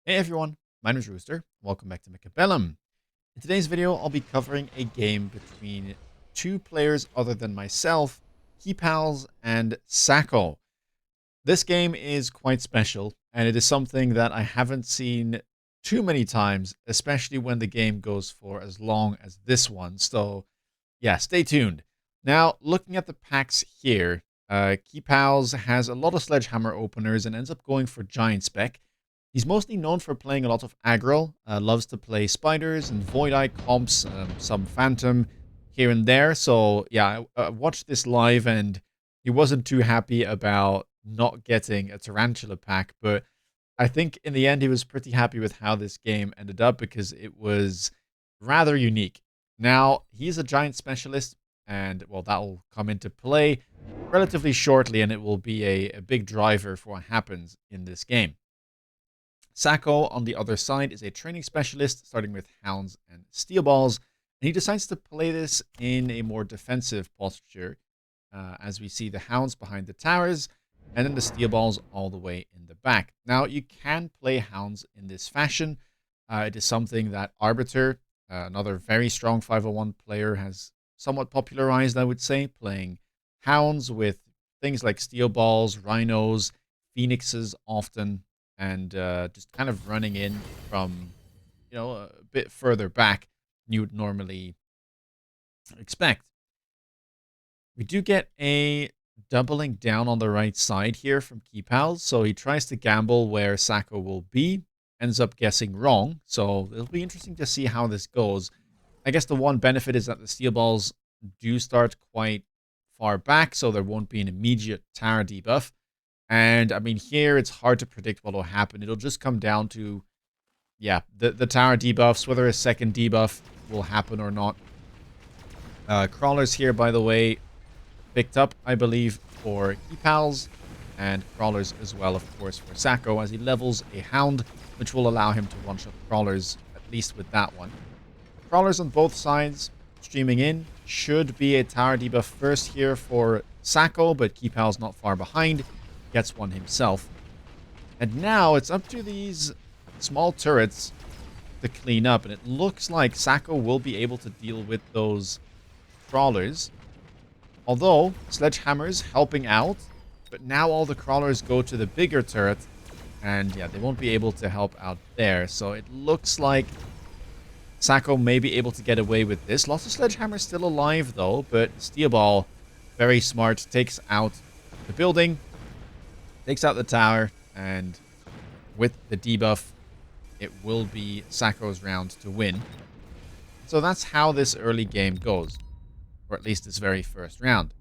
Hey everyone, my name is Rooster. Welcome back to Mechabellum. In today's video, I'll be covering a game between two players other than myself, Keepals and Sacco. This game is quite special, and it is something that I haven't seen too many times, especially when the game goes for as long as this one. So, yeah, stay tuned. Now, looking at the packs here, Keepals has a lot of Sledgehammer openers and ends up going for Giant Spec. He's mostly known for playing a lot of aggro, loves to play spiders and void eye comps, some phantom here and there. So yeah, I watched this live and he wasn't too happy about not getting a tarantula pack, but I think in the end he was pretty happy with how this game ended up because it was rather unique. Now, he's a giant specialist, and well, that will come into play relatively shortly, and it will be a big driver for what happens in this game. Sacco, on the other side, is a training specialist, starting with Hounds and Steel Balls, and he decides to play this in a more defensive posture, as we see the Hounds behind the towers, and then the Steel Balls all the way in the back. Now, you can play Hounds in this fashion. It is something that Arbiter, another very strong 501 player, has somewhat popularized, I would say, playing Hounds with things like Steel Balls, Rhinos, Phoenixes often, and just kind of running in from, a bit further back than you would normally expect. We do get a doubling down on the right side here from Keepals, so he tries to gamble where Sacco will be, ends up guessing wrong, so it'll be interesting to see how this goes. I guess the one benefit is that the Steel Balls do start quite far back, so there won't be an immediate tower debuff. And, I mean, here it's hard to predict what will happen. It'll just come down to, yeah, the tower debuffs, whether a second debuff will happen or not. Crawlers here, by the way, picked up, I believe, for Keepals, and Crawlers as well, of course, for Sacco, as he levels a Hound, which will allow him to one-shot Crawlers, at least with that one. Crawlers on both sides, streaming in. Should be a tower debuff first here for Sacco, but Keepals not far behind. Gets one himself. And now it's up to these small turrets to clean up. And it looks like Sacco will be able to deal with those crawlers. Although, Sledgehammer's helping out. But now all the crawlers go to the bigger turret. And yeah, they won't be able to help out there. So it looks like Sacco may be able to get away with this. Lots of Sledgehammer still alive though. But Steel Ball, very smart, takes out the building. Takes out the tower, and with the debuff, it will be Sacco's round to win. So that's how this early game goes, or at least this very first round.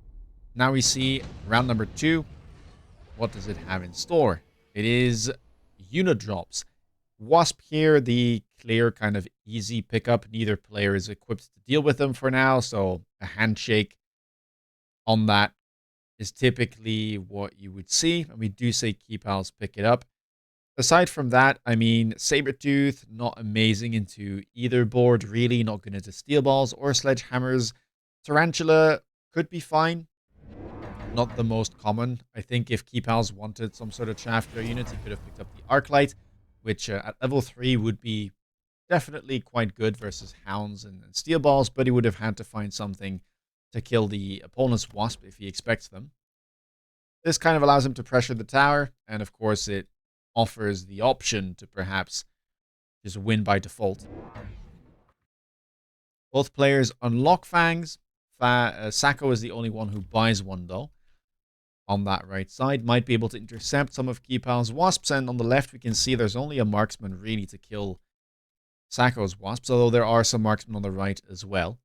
Now we see round number 2. What does it have in store? It is unit drops. Wasp here, the clear kind of easy pickup. Neither player is equipped to deal with them for now, so a handshake on that is typically what you would see, and we do say Keepals pick it up. Aside from that, I mean, Sabertooth, not amazing into either board, really, not good into Steel Balls or Sledgehammers. Tarantula could be fine, not the most common. I think if Keepals wanted some sort of Chaffler unit, he could have picked up the Arclight, which at level 3 would be definitely quite good versus Hounds and Steel Balls, but he would have had to find something to kill the opponent's Wasp if he expects them. This kind of allows him to pressure the tower, and of course it offers the option to perhaps just win by default. Both players unlock Fangs. Sacco is the only one who buys one though. On that right side, might be able to intercept some of Keepal's Wasps, and on the left we can see there's only a marksman really to kill Sacco's Wasps, although there are some marksmen on the right as well.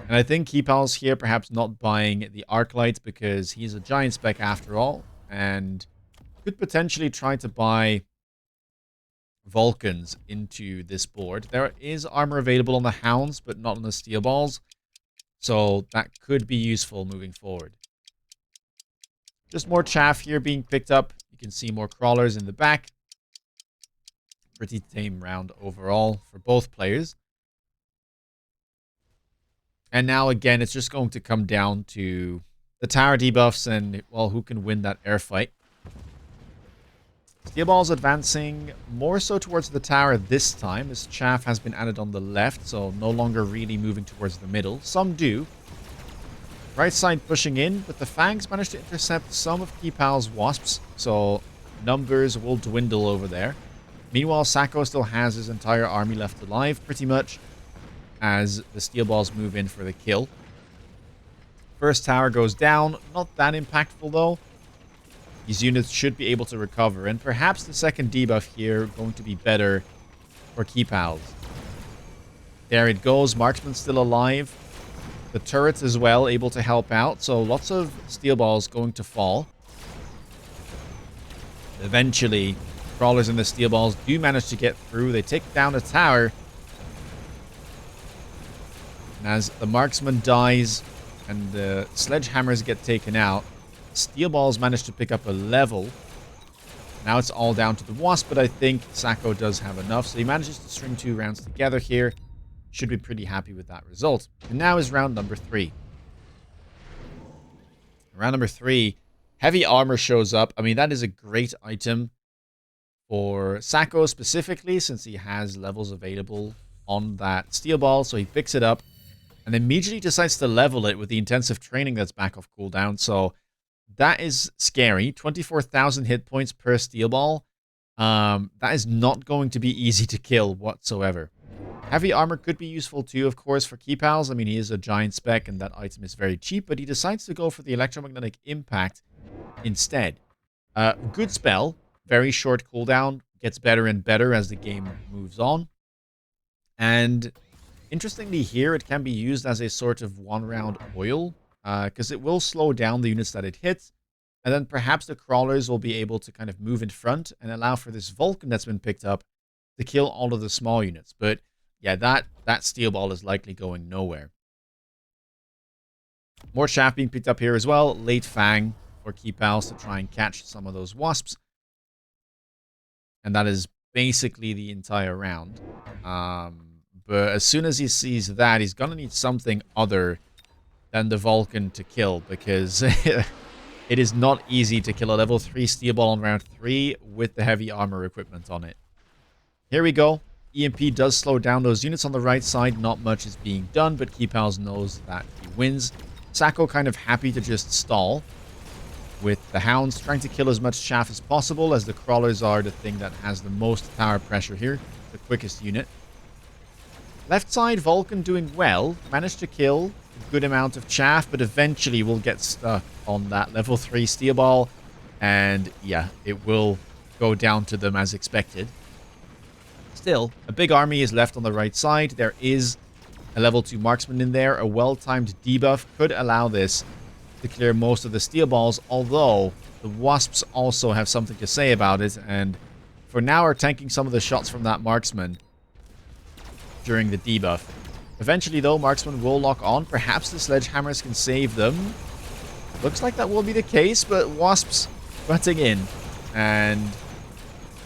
And I think Keepal's here perhaps not buying the Arclight because he's a giant spec after all, and could potentially try to buy Vulcans into this board. There is armor available on the Hounds, but not on the Steel Balls, so that could be useful moving forward. Just more chaff here being picked up. You can see more crawlers in the back. Pretty tame round overall for both players. And now, again, it's just going to come down to the tower debuffs and, well, who can win that air fight. Steel Ball's advancing more so towards the tower this time, as chaff has been added on the left, so no longer really moving towards the middle. Some do. Right side pushing in, but the Fangs managed to intercept some of Keepal's wasps, so numbers will dwindle over there. Meanwhile, Sacco still has his entire army left alive, pretty much, as the Steel Balls move in for the kill. First tower goes down, not that impactful though. These units should be able to recover, and perhaps the second debuff here going to be better for Keepals. There it goes, Marksman's still alive. The turrets as well, able to help out. So lots of Steel Balls going to fall. Eventually, Crawlers and the Steel Balls do manage to get through. They take down a tower. And as the Marksman dies and the Sledgehammers get taken out, Steel Balls manage to pick up a level. Now it's all down to the Wasp, but I think Sacco does have enough. So he manages to string 2 rounds together here. Should be pretty happy with that result. And now is round number 3. Round number 3, heavy armor shows up. I mean, that is a great item for Sacco specifically, since he has levels available on that Steel Ball. So he picks it up and immediately decides to level it with the intensive training that's back off cooldown. So that is scary. 24,000 hit points per Steel Ball. That is not going to be easy to kill whatsoever. Heavy armor could be useful too, of course, for Keepals. I mean, he is a giant spec and that item is very cheap, but he decides to go for the electromagnetic impact instead. Good spell, very short cooldown, gets better and better as the game moves on. And interestingly here, it can be used as a sort of one-round oil, because it will slow down the units that it hits. And then perhaps the Crawlers will be able to kind of move in front and allow for this Vulcan that's been picked up to kill all of the small units. But yeah, that Steel Ball is likely going nowhere. More chaff being picked up here as well. Late Fang for Keepals to try and catch some of those Wasps. And that is basically the entire round. But as soon as he sees that, he's going to need something other than the Vulcan to kill, because it is not easy to kill a level 3 Steel Ball on round 3 with the heavy armor equipment on it. Here we go. EMP does slow down those units on the right side. Not much is being done, but Keepals knows that he wins. Sacco kind of happy to just stall, with the Hounds trying to kill as much chaff as possible, as the Crawlers are the thing that has the most tower pressure here, the quickest unit. Left side, Vulcan doing well, managed to kill a good amount of chaff, but eventually will get stuck on that level 3 Steel Ball, and yeah, it will go down to them as expected. Still, a big army is left on the right side. There is a level 2 Marksman in there. A well-timed debuff could allow this to clear most of the Steel Balls, although the Wasps also have something to say about it, and for now are tanking some of the shots from that Marksman during the debuff. Eventually, though, Marksman will lock on. Perhaps the Sledgehammers can save them. Looks like that will be the case, but Wasps butting in, and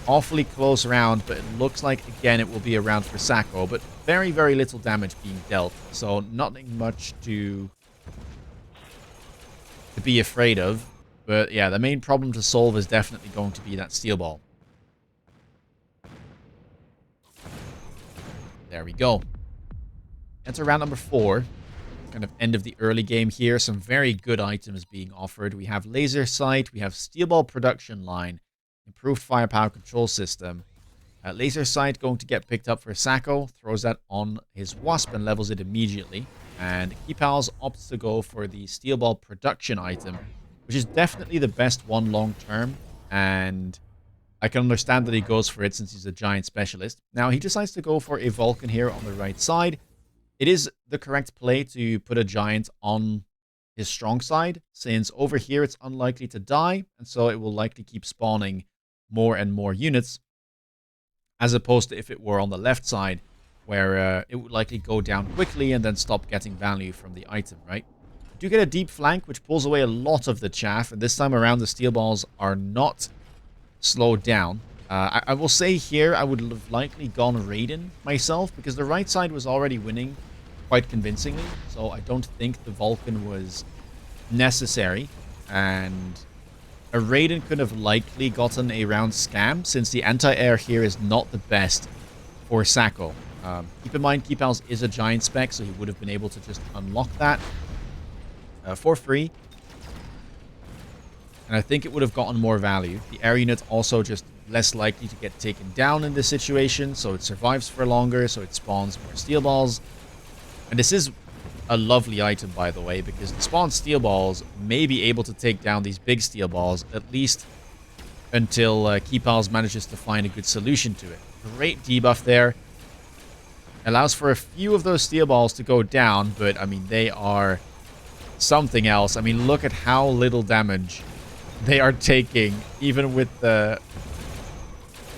awfully close round, but it looks like, again, it will be a round for Sacco, but very, very little damage being dealt, so nothing much to be afraid of. But yeah, the main problem to solve is definitely going to be that Steel Ball. There we go. Enter round number 4. Kind of end of the early game here. Some very good items being offered. We have Laser Sight, we have Steel Ball Production Line, Improved Firepower Control System. Laser Sight going to get picked up for Sacco. Throws that on his Wasp and levels it immediately. And Keepals opts to go for the Steel Ball Production item, which is definitely the best one long term. And I can understand that he goes for it since he's a giant specialist. Now, he decides to go for a Vulcan here on the right side. It is the correct play to put a giant on his strong side, since over here it's unlikely to die, and so it will likely keep spawning more and more units, as opposed to if it were on the left side, where it would likely go down quickly and then stop getting value from the item, right? You do get a deep flank, which pulls away a lot of the chaff, and this time around the Steel Balls are not slowed down. I will say here I would have likely gone Raiden myself, because the right side was already winning quite convincingly, so I don't think the Vulcan was necessary. And a Raiden could have likely gotten a round scam, since the anti-air here is not the best for Sacco. Keep in mind, Keepals is a giant spec, so he would have been able to just unlock that for free. And I think it would have gotten more value. The air unit also just less likely to get taken down in this situation, so it survives for longer, so it spawns more steel balls. And this is a lovely item, by the way, because the spawned steel balls may be able to take down these big steel balls, at least until Keepals manages to find a good solution to it. Great debuff there. Allows for a few of those steel balls to go down, but, I mean, they are something else. I mean, look at how little damage they are taking, even with their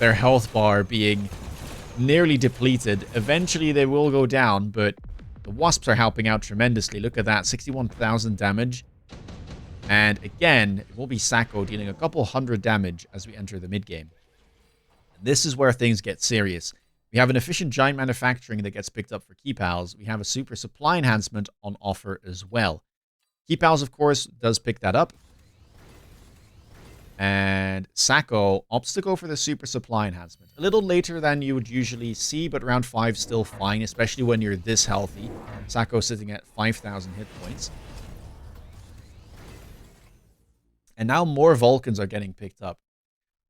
health bar being nearly depleted. Eventually, they will go down, but the wasps are helping out tremendously. Look at that, 61,000 damage. And again, it will be Sacco dealing a couple hundred damage as we enter the mid-game. This is where things get serious. We have an efficient giant manufacturing that gets picked up for Keepals. We have a super supply enhancement on offer as well. Keepals, of course, does pick that up. And Sacco opts to go for the super supply enhancement. A little later than you would usually see, but round 5 still fine, especially when you're this healthy. Sacco sitting at 5,000 hit points. And now more Vulcans are getting picked up.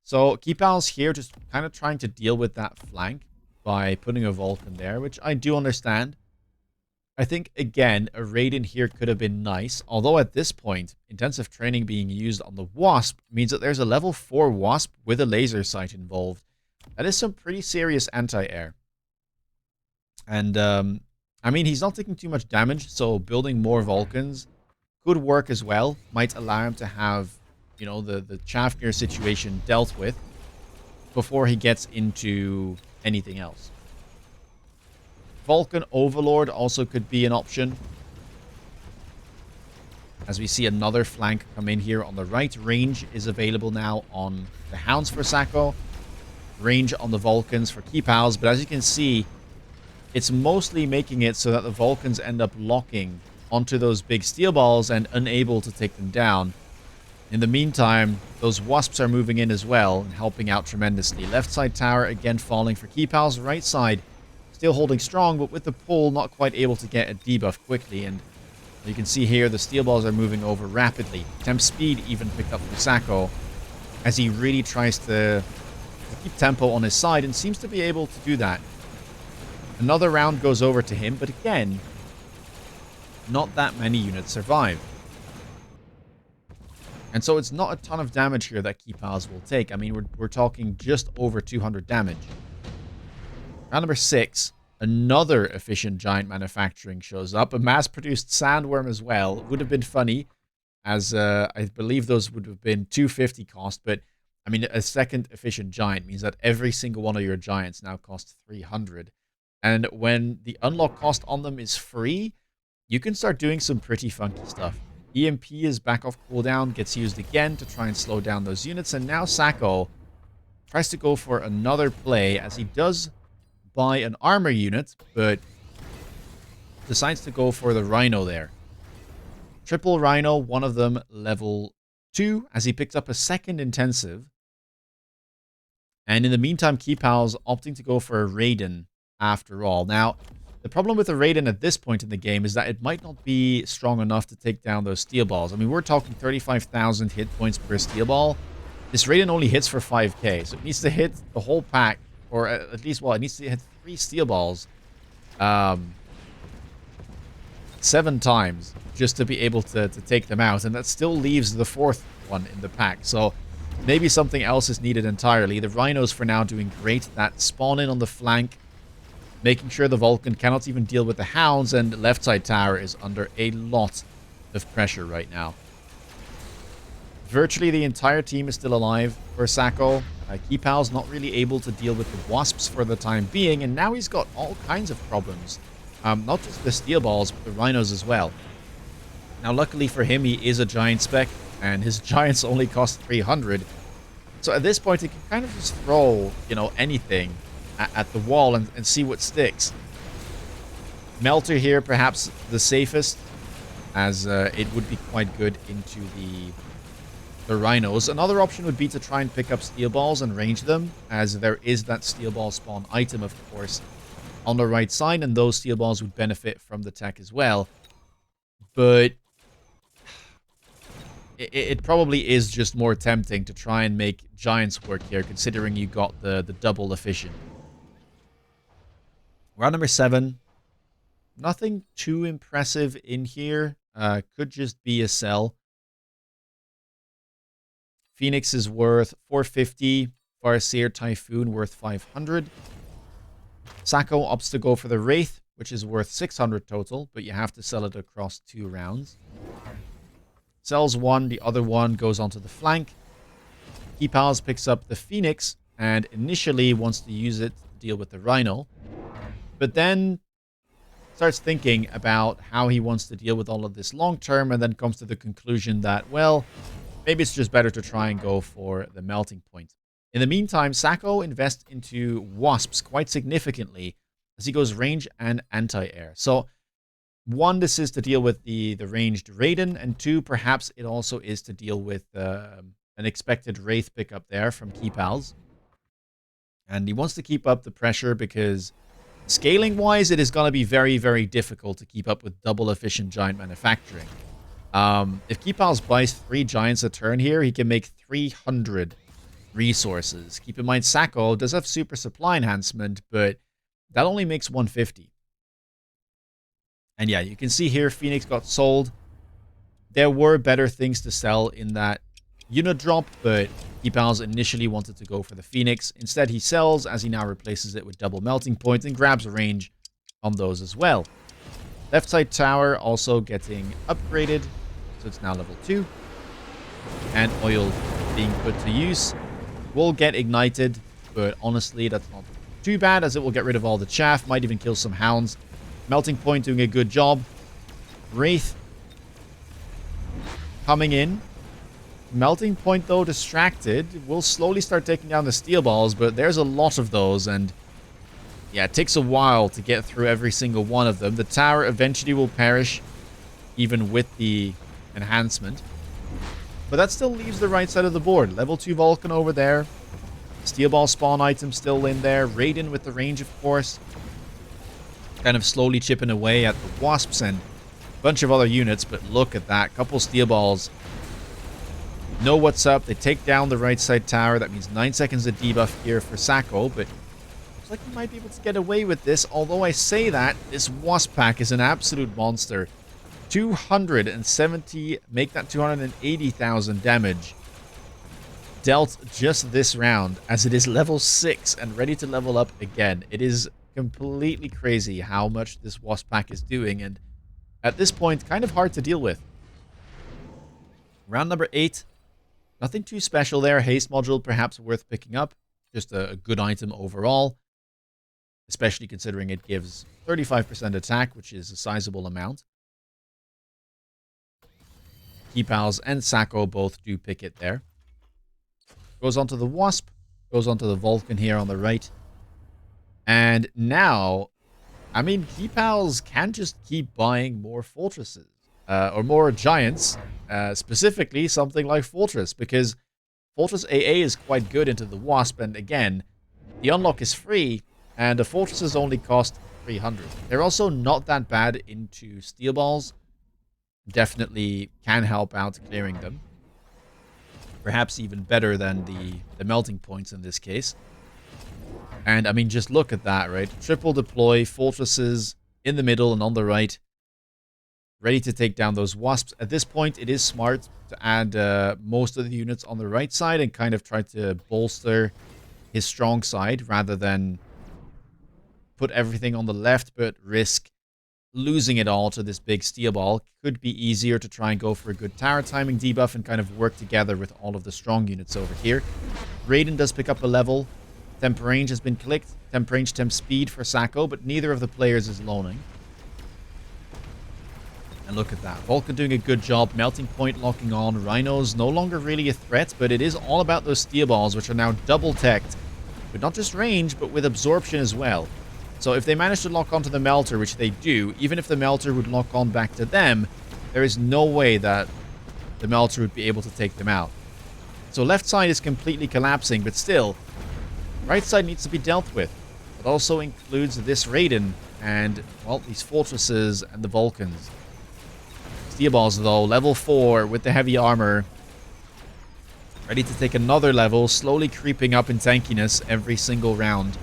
So Keepals here just kind of trying to deal with that flank by putting a Vulcan there, which I do understand. I think, again, a Raiden here could have been nice. Although at this point, intensive training being used on the Wasp means that there's a level 4 Wasp with a laser sight involved. That is some pretty serious anti-air. And, I mean, he's not taking too much damage, so building more Vulcans could work as well. Might allow him to have, you know, the Chafnir situation dealt with before he gets into anything else. Vulcan Overlord also could be an option. As we see another flank come in here on the right. Range is available now on the Hounds for Sacco. Range on the Vulcans for Keepals. But as you can see, it's mostly making it so that the Vulcans end up locking onto those big steel balls and unable to take them down. In the meantime, those Wasps are moving in as well and helping out tremendously. Left side tower again falling for Keepals. Right side still holding strong, but with the pull, not quite able to get a debuff quickly. And you can see here, the steel balls are moving over rapidly. Temp speed even picked up for Sacco as he really tries to keep tempo on his side and seems to be able to do that. Another round goes over to him, but again, not that many units survive. And so it's not a ton of damage here that Keepals will take. I mean, we're talking just over 200 damage. Round number 6, another efficient giant manufacturing shows up. A mass-produced sandworm as well. Would have been funny, as I believe those would have been 250 cost. But, I mean, a second efficient giant means that every single one of your giants now costs 300. And when the unlock cost on them is free, you can start doing some pretty funky stuff. EMP is back off cooldown, gets used again to try and slow down those units. And now Sacco tries to go for another play, as he does buy an armor unit, but decides to go for the Rhino there. Triple Rhino, one of them level 2, as he picked up a second intensive. And in the meantime, Keepals opting to go for a Raiden after all. Now, the problem with the Raiden at this point in the game is that it might not be strong enough to take down those steel balls. I mean, we're talking 35,000 hit points per steel ball. This Raiden only hits for 5k, so it needs to hit the whole pack. Or at least, well, it needs to hit 3 steel balls 7 times just to be able to take them out. And that still leaves the 4th one in the pack. So maybe something else is needed entirely. The Rhinos for now doing great. That spawn in on the flank, making sure the Vulcan cannot even deal with the Hounds. And left side tower is under a lot of pressure right now. Virtually the entire team is still alive for Sacco. Keepal's not really able to deal with the Wasps for the time being, and now he's got all kinds of problems. Not just the steel balls, but the Rhinos as well. Now, luckily for him, he is a giant spec, and his giants only cost 300. So at this point, he can kind of just throw, you know, anything at the wall and see what sticks. Melter here, perhaps the safest, as it would be quite good into the rhinos. Another option would be to try and pick up steel balls and range them, as there is that steel ball spawn item, of course, on the right side, and those steel balls would benefit from the tech as well. But it probably is just more tempting to try and make giants work here, considering you got the double efficient. Round number 7. Nothing too impressive in here. Could just be a sell. Phoenix is worth 450. Farseer Typhoon worth 500. Sacco opts to go for the Wraith, which is worth 600 total, but you have to sell it across 2 rounds. Sells one, the other one goes onto the flank. Keepals picks up the Phoenix and initially wants to use it to deal with the Rhino, but then starts thinking about how he wants to deal with all of this long term, and then comes to the conclusion that, well, maybe it's just better to try and go for the melting point. In the meantime, Sacco invests into Wasps quite significantly as he goes range and anti-air. So, 1, this is to deal with the ranged Raiden, and 2, perhaps it also is to deal with an expected Wraith pickup there from Keepals. And he wants to keep up the pressure because scaling-wise, it is going to be very, very difficult to keep up with double efficient giant manufacturing. If Keepals buys 3 giants a turn here, he can make 300 resources. Keep in mind, Sacco does have super supply enhancement, but that only makes 150. And yeah, you can see here, Phoenix got sold. There were better things to sell in that unit drop, but Keepals initially wanted to go for the Phoenix. Instead, he sells as he now replaces it with double melting points and grabs a range on those as well. Left side tower also getting upgraded, so it's now level 2. And oil being put to use. Will get ignited, but honestly, that's not too bad as it will get rid of all the chaff, might even kill some hounds. Melting point doing a good job. Wraith coming in. Melting point, though, distracted. Will slowly start taking down the steel balls, but there's a lot of those, and yeah, it takes a while to get through every single one of them. The tower eventually will perish, even with the enhancement. But that still leaves the right side of the board. Level 2 Vulcan over there. Steel ball spawn item still in there. Raiden with the range, of course. Kind of slowly chipping away at the Wasps and a bunch of other units, but look at that. Couple steel balls. Know what's up. They take down the right side tower. That means 9 seconds of debuff here for Sacco, but looks like he might be able to get away with this. Although I say that, this Wasp pack is an absolute monster. 270, make that 280,000 damage. Dealt just this round, as it is level 6 and ready to level up again. It is completely crazy how much this Wasp pack is doing, and at this point, kind of hard to deal with. Round number 8. Nothing too special there. Haste module, perhaps worth picking up. Just a good item overall, especially considering it gives 35% attack, which is a sizable amount. Keepals and Sacco both do pick it there. Goes onto the Wasp. Goes onto the Vulcan here on the right. And now, I mean, Keepals can just keep buying more fortresses. Or more giants. Specifically, something like Fortress. Because Fortress AA is quite good into the Wasp. And again, the unlock is free. And the Fortresses only cost 300. They're also not that bad into Steel Balls. Definitely can help out clearing them. Perhaps even better than the melting points in this case. And I mean, just look at that, right? Triple deploy, fortresses in the middle and on the right. Ready to take down those Wasps. At this point, it is smart to add most of the units on the right side and kind of try to bolster his strong side rather than put everything on the left but risk losing it all to this big steel ball. Could be easier to try and go for a good tower timing debuff and kind of work together with all of the strong units over here. Raiden does pick up a level. Temp range has been clicked. Temp range, temp speed for Sacco, but neither of the players is loaning. And look at that. Vulcan doing a good job. Melting point locking on. Rhinos no longer really a threat, but it is all about those steel balls, which are now double teched. With not just range, but with absorption as well. So if they manage to lock onto the Melter, which they do, even if the Melter would lock on back to them, there is no way that the Melter would be able to take them out. So left side is completely collapsing, but still, right side needs to be dealt with. It also includes this Raiden and, well, these fortresses and the Vulcans. Steel balls, though, level 4 with the heavy armor. Ready to take another level, slowly creeping up in tankiness every single round.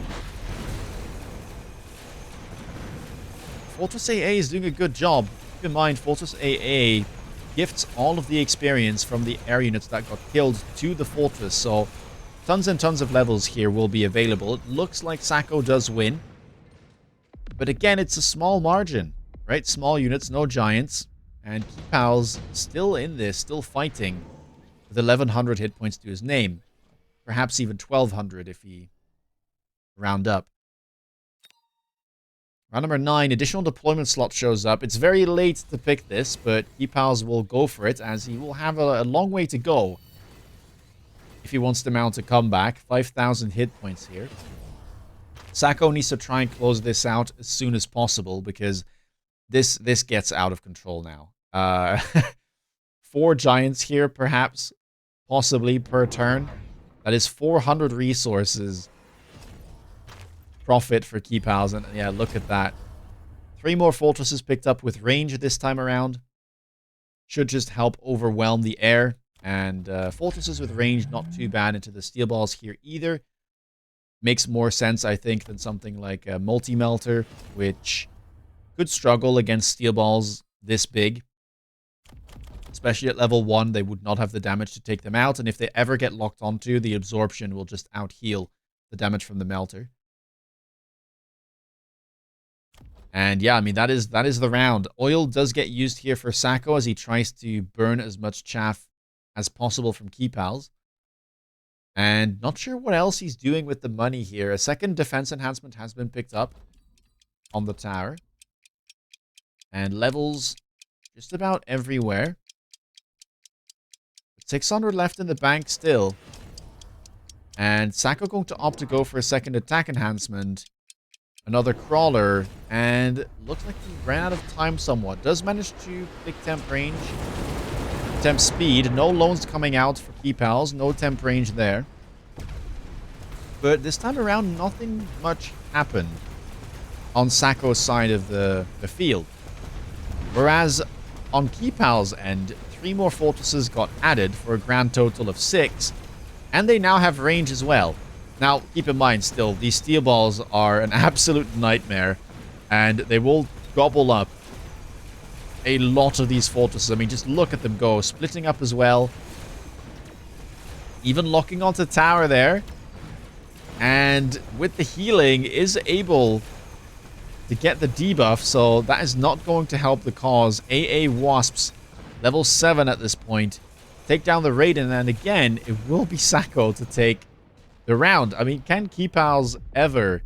Fortress AA is doing a good job. Keep in mind, Fortress AA gifts all of the experience from the air units that got killed to the fortress, so tons and tons of levels here will be available. It looks like Sacco does win, but again, it's a small margin, right? Small units, no giants, and Key Pal's still in this, still fighting, with 1100 hit points to his name. Perhaps even 1200 if he round up. Round number 9, additional deployment slot shows up. It's very late to pick this, but Key Pals will go for it, as he will have a long way to go if he wants to mount a comeback. 5,000 hit points here. Sacco needs to try and close this out as soon as possible, because this gets out of control now. 4 giants here, perhaps, possibly, per turn. That is 400 resources profit for Key Pals, and yeah, look at that. 3 more fortresses picked up with range this time around. Should just help overwhelm the air, and fortresses with range not too bad into the steel balls here either. Makes more sense, I think, than something like a multi-melter, which could struggle against steel balls this big. Especially at level 1, they would not have the damage to take them out, and if they ever get locked onto, the absorption will just out-heal the damage from the melter. And yeah, I mean, that is the round. Oil does get used here for Sacco as he tries to burn as much chaff as possible from Key Pals. And not sure what else he's doing with the money here. A second defense enhancement has been picked up on the tower. And levels just about everywhere. 600 left in the bank still. And Sacco going to opt to go for a second attack enhancement. Another crawler, and looks like he ran out of time somewhat. Does manage to pick temp range. Temp speed. No loans coming out for Key Pals. No temp range there. But this time around, nothing much happened on Sacco's side of the field. Whereas on Key Pal's end, 3 more fortresses got added for a grand total of 6. And they now have range as well. Now, keep in mind still, these steel balls are an absolute nightmare, and they will gobble up a lot of these fortresses. I mean, just look at them go, splitting up as well. Even locking onto tower there. And with the healing, is able to get the debuff, so that is not going to help the cause. AA Wasps, level 7 at this point. Take down the Raiden, and again, it will be Sacco to take the round. I mean, can Key Pals ever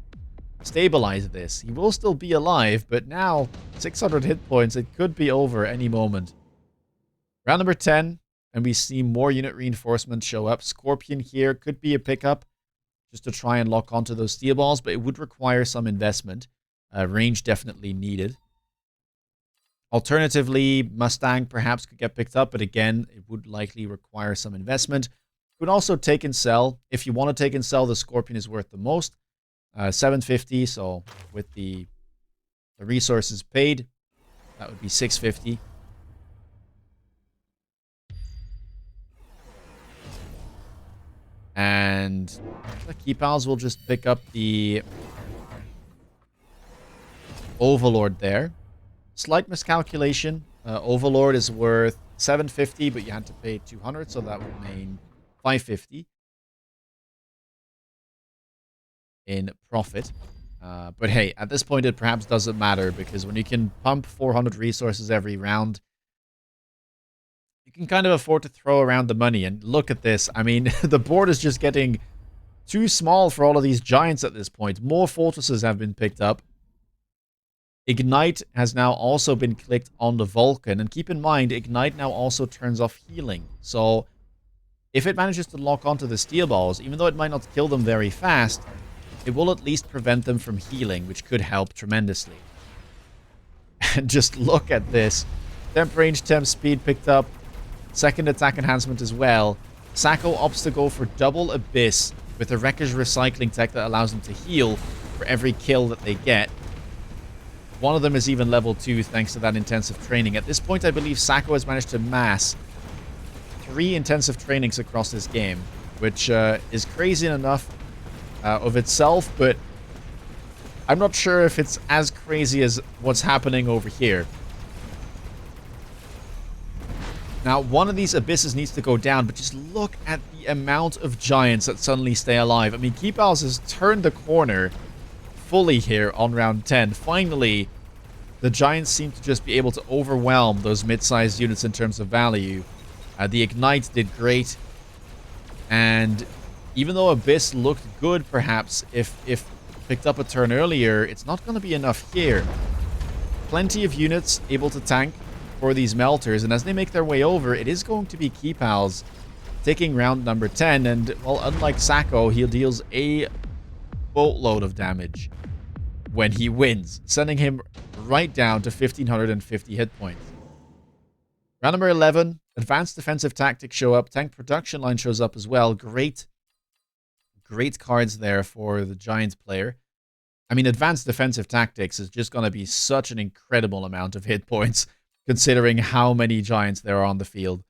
stabilize this? He will still be alive, but now 600 hit points. It could be over any moment. Round number 10, and we see more unit reinforcements show up. Scorpion here could be a pickup just to try and lock onto those steel balls, but it would require some investment. Range definitely needed. Alternatively, Mustang perhaps could get picked up, but again, it would likely require some investment. You could also take and sell. If you want to take and sell, the Scorpion is worth the most. 750, so with the resources paid, that would be 650. And the Key Pals will just pick up the Overlord there. Slight miscalculation. Overlord is worth 750, but you had to pay 200, so that would mean 550 in profit. But hey, at this point, it perhaps doesn't matter, because when you can pump 400 resources every round, you can kind of afford to throw around the money. And look at this. I mean, the board is just getting too small for all of these giants at this point. More fortresses have been picked up. Ignite has now also been clicked on the Vulcan. And keep in mind, Ignite now also turns off healing. So if it manages to lock onto the steel balls, even though it might not kill them very fast, it will at least prevent them from healing, which could help tremendously. And just look at this. Temp range, temp speed picked up. Second attack enhancement as well. Sacco opts to go for double Abyss with a Wreckage Recycling tech that allows them to heal for every kill that they get. One of them is even level 2 thanks to that intensive training. At this point, I believe Sacco has managed to mass 3 intensive trainings across this game, which is crazy enough of itself, but I'm not sure if it's as crazy as what's happening over here. Now, one of these abysses needs to go down, but just look at the amount of giants that suddenly stay alive. I mean, Keepals has turned the corner fully here on round 10. Finally, the giants seem to just be able to overwhelm those mid-sized units in terms of value. The Ignite did great, and even though Abyss looked good, perhaps, if picked up a turn earlier, it's not going to be enough here. Plenty of units able to tank for these melters, and as they make their way over, it is going to be Keepals taking round number 10, and, well, unlike Sacco, he deals a boatload of damage when he wins, sending him right down to 1,550 hit points. Round number 11, Advanced Defensive Tactics show up, Tank Production Line shows up as well. Great cards there for the Giants player. I mean, Advanced Defensive Tactics is just going to be such an incredible amount of hit points, considering how many Giants there are on the field.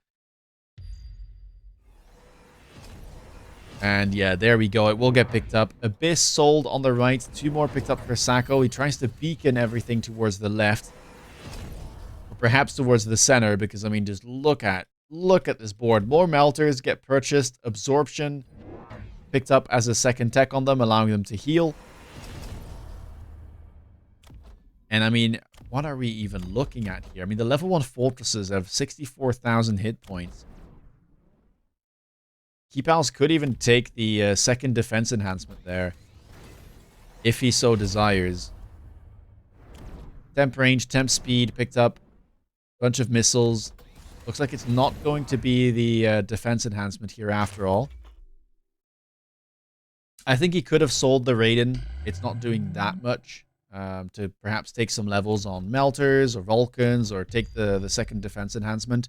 And yeah, there we go. It will get picked up. Abyss sold on the right. 2 more picked up for Sacco. He tries to beacon everything towards the left. Or perhaps towards the center, because, I mean, just look at this board. More melters get purchased. Absorption picked up as a second tech on them, allowing them to heal. And, I mean, what are we even looking at here? I mean, the level 1 fortresses have 64,000 hit points. Keepals could even take the second defense enhancement there, if he so desires. Temp range, temp speed picked up. Bunch of missiles. Looks like it's not going to be the defense enhancement here after all. I think he could have sold the Raiden. It's not doing that much. To perhaps take some levels on Melters or Vulcans, or take the second defense enhancement.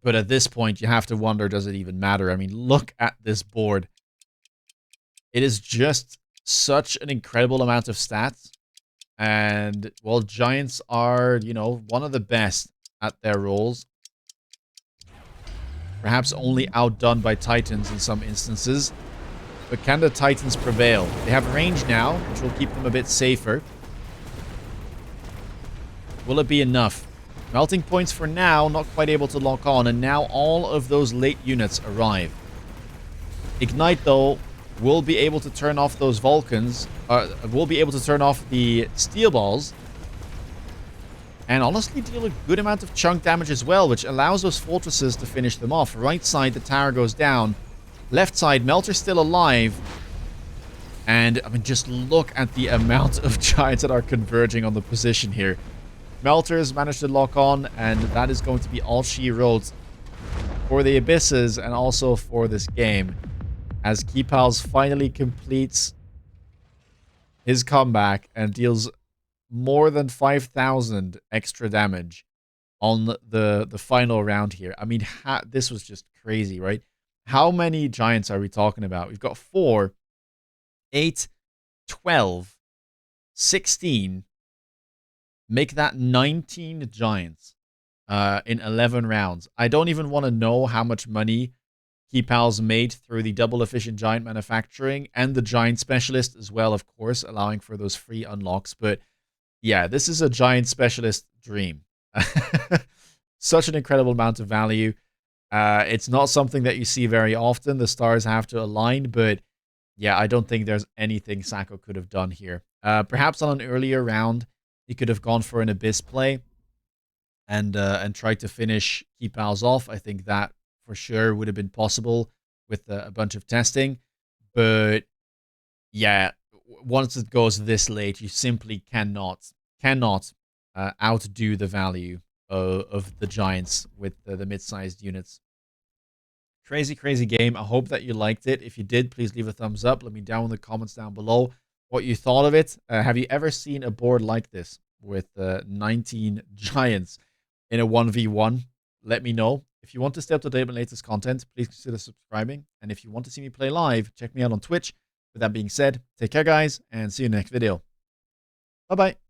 But at this point, you have to wonder, does it even matter? I mean, look at this board. It is just such an incredible amount of stats. And, well, Giants are, you know, one of the best at their roles. Perhaps only outdone by Titans in some instances. But can the Titans prevail? They have range now, which will keep them a bit safer. Will it be enough? Melting points for now, not quite able to lock on, and now all of those late units arrive. Ignite, though, will be able to turn off those Vulcans, will be able to turn off the Steel Balls, and honestly deal a good amount of chunk damage as well, which allows those fortresses to finish them off. Right side, the tower goes down. Left side, Melter's still alive. And, I mean, just look at the amount of giants that are converging on the position here. Melters managed to lock on, and that is going to be all she wrote for the Abysses and also for this game. As Keepals finally completes his comeback and deals more than 5,000 extra damage on the final round here. I mean, this was just crazy, right? How many giants are we talking about? We've got 4, 8, 12, 16. Make that 19 giants in 11 rounds. I don't even want to know how much money Keepals made through the double efficient giant manufacturing and the giant specialist as well, of course, allowing for those free unlocks. But yeah, this is a giant specialist dream. Such an incredible amount of value. It's not something that you see very often. The stars have to align, but yeah, I don't think there's anything Sacco could have done here. Perhaps on an earlier round, he could have gone for an Abyss play and tried to finish Keepals off. I think that for sure would have been possible with a bunch of testing. But yeah, once it goes this late, you simply cannot outdo the value of the giants with the mid-sized units. Crazy game. I hope that you liked it. If you did, please leave a thumbs up. Let me know in the comments down below what you thought of it. Have you ever seen a board like this with 19 giants in a 1v1? Let me know. If you want to stay up to date with latest content, please consider subscribing. And if you want to see me play live, check me out on Twitch. With that being said, take care, guys, and see you in the next video. Bye-bye.